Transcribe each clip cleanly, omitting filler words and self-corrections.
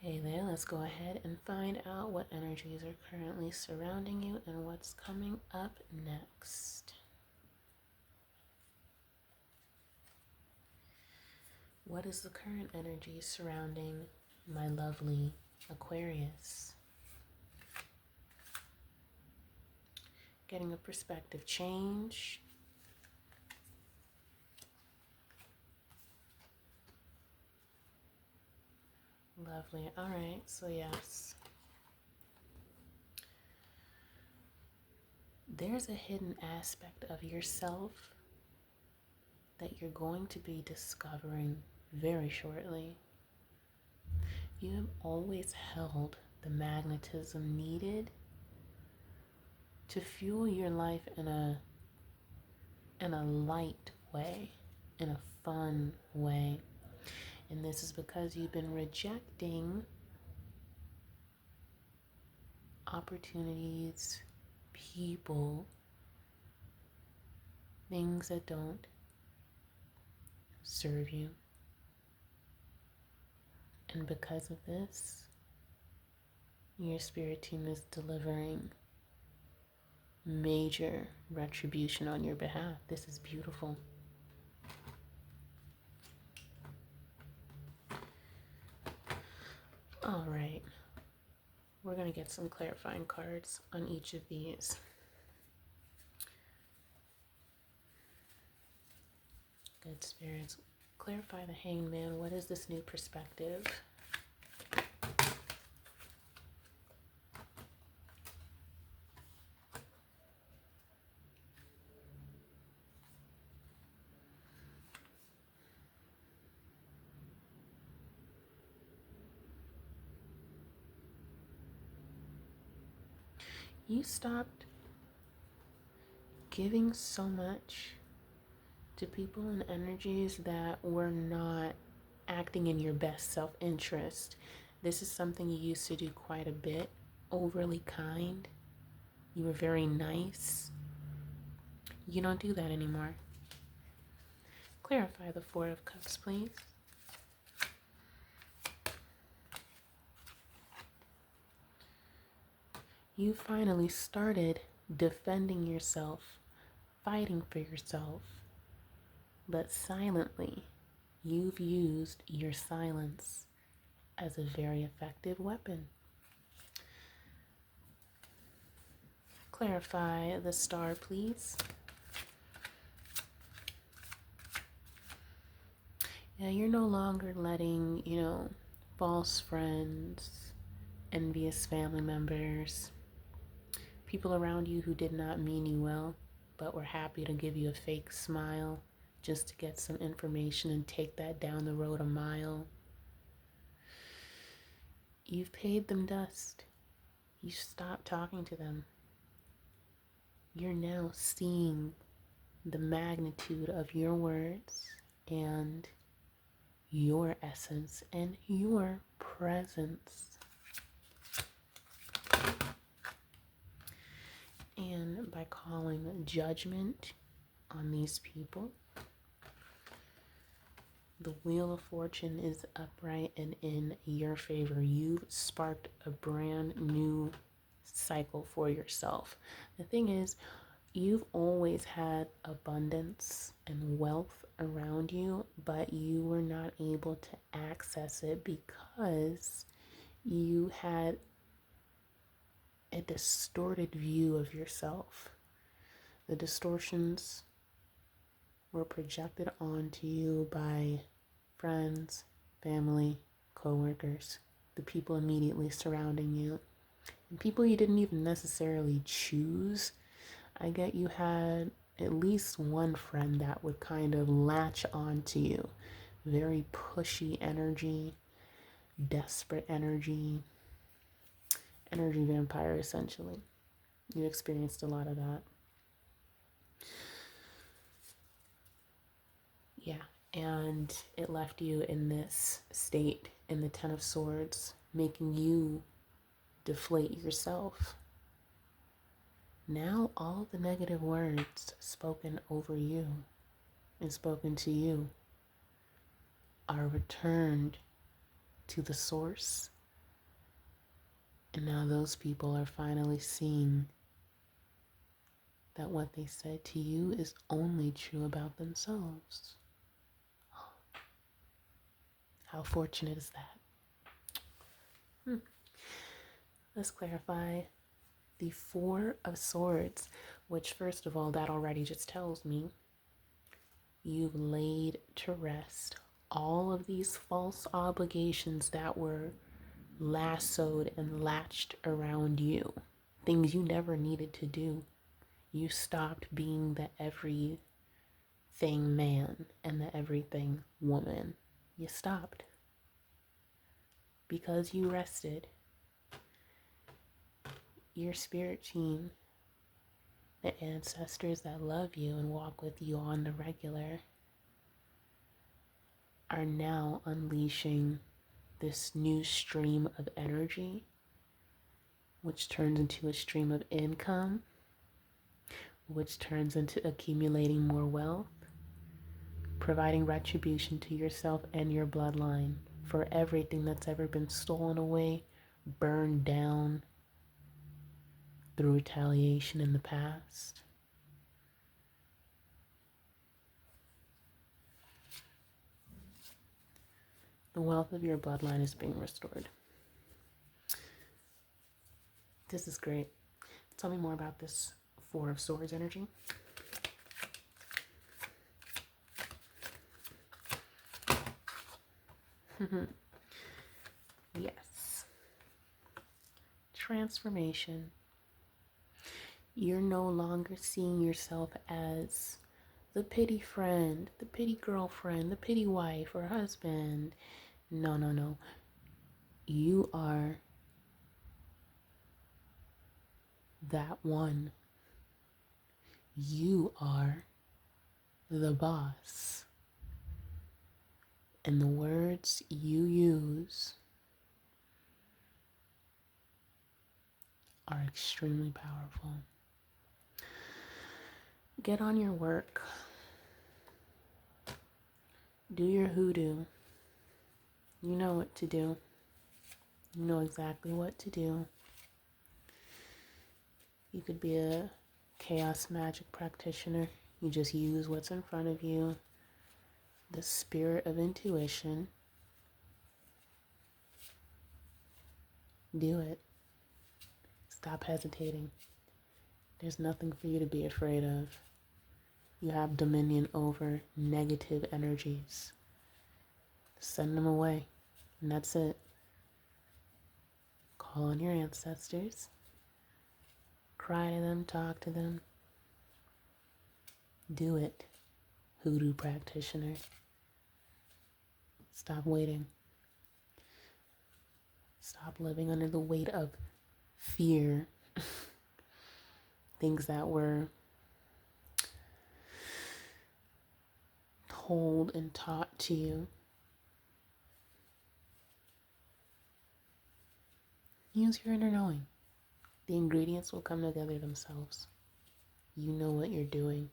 Hey there, let's go ahead and find out what energies are currently surrounding you and what's coming up next. What is the current energy surrounding my lovely Aquarius? Getting a perspective change. Lovely. All right, so yes. There's a hidden aspect of yourself that you're going to be discovering very shortly. You have always held the magnetism needed to fuel your life in a light way, in a fun way. And this is because you've been rejecting opportunities, people, things that don't serve you. And because of this, your spirit team is delivering major retribution on your behalf. This is beautiful. All right, we're going to get some clarifying cards on each of these. Good spirits, clarify the Hanged Man. What is this new perspective? You stopped giving so much to people and energies that were not acting in your best self-interest. This is something you used to do quite a bit. Overly kind. You were very nice. You don't do that anymore. Clarify the Four of Cups, please. You finally started defending yourself, fighting for yourself, but silently, you've used your silence as a very effective weapon. Clarify the Star, please. Yeah, you're no longer letting, false friends, envious family members, people around you who did not mean you well, but were happy to give you a fake smile just to get some information and take that down the road a mile. You've paid them dust. You stopped talking to them. You're now seeing the magnitude of your words and your essence and your presence. And by calling judgment on these people, the Wheel of Fortune is upright and in your favor. You've sparked a brand new cycle for yourself. The thing is, you've always had abundance and wealth around you, but you were not able to access it because you had a distorted view of yourself. The distortions were projected onto you by friends, family, co-workers, the people immediately surrounding you, and people you didn't even necessarily choose. I get you had at least one friend that would kind of latch onto you. Very pushy energy, desperate energy vampire essentially. You experienced a lot of that. Yeah, and it left you in this state in the Ten of Swords, making you deflate yourself. Now all the negative words spoken over you and spoken to you are returned to the source And now those people are finally seeing that what they said to you is only true about themselves. How fortunate is that? Let's clarify the Four of Swords, which, first of all, that already just tells me you've laid to rest all of these false obligations that were lassoed and latched around you, things you never needed to do. You stopped being the everything man and the everything woman. You stopped because you rested. Your spirit team, the ancestors that love you and walk with you on the regular, are now unleashing this new stream of energy, which turns into a stream of income, which turns into accumulating more wealth, providing retribution to yourself and your bloodline for everything that's ever been stolen away, burned down through retaliation in the past. The wealth of your bloodline is being restored. This is great. Tell me more about this Four of Swords energy. Yes. Transformation. You're no longer seeing yourself as the pity friend, the pity girlfriend, the pity wife or husband. No, no, no. You are that one. You are the boss. And the words you use are extremely powerful. Get on your work. Do your hoodoo. You know what to do. You know exactly what to do. You could be a chaos magic practitioner. You just use what's in front of you. The spirit of intuition. Do it. Stop hesitating. There's nothing for you to be afraid of. You have dominion over negative energies. Send them away. And that's it. Call on your ancestors. Cry to them, talk to them. Do it, hoodoo practitioner. Stop waiting. Stop living under the weight of fear. Things that were told and taught to you. Use your inner knowing. The ingredients will come together themselves. You know what you're doing.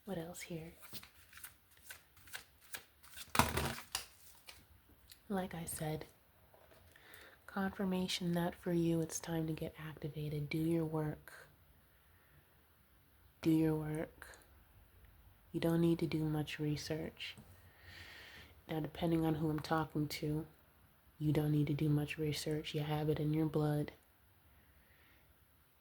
What else here? Like I said, confirmation that for you it's time to get activated. Do your work. Do your work. You don't need to do much research. Now, depending on who I'm talking to, you don't need to do much research. You have it in your blood.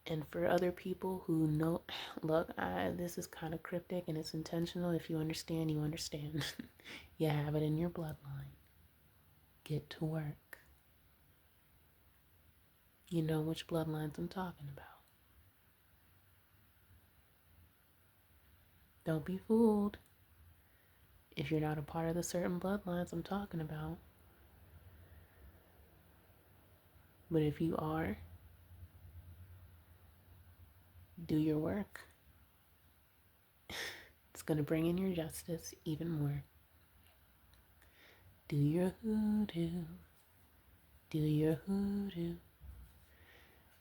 And for other people who know, look, this is kind of cryptic and it's intentional. If you understand, you understand. You have it in your bloodline. Get to work. You know which bloodlines I'm talking about. Don't be fooled if you're not a part of the certain bloodlines I'm talking about. But if you are, do your work. It's going to bring in your justice even more. Do your hoodoo. Do your hoodoo.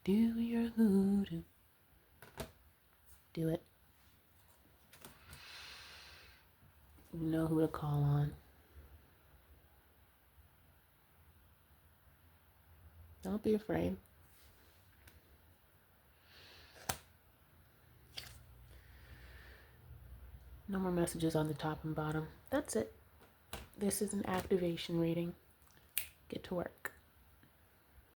Do your hoodoo. Do it. You know who to call on. Don't be afraid. No more messages on the top and bottom. That's it. This is an activation reading. Get to work.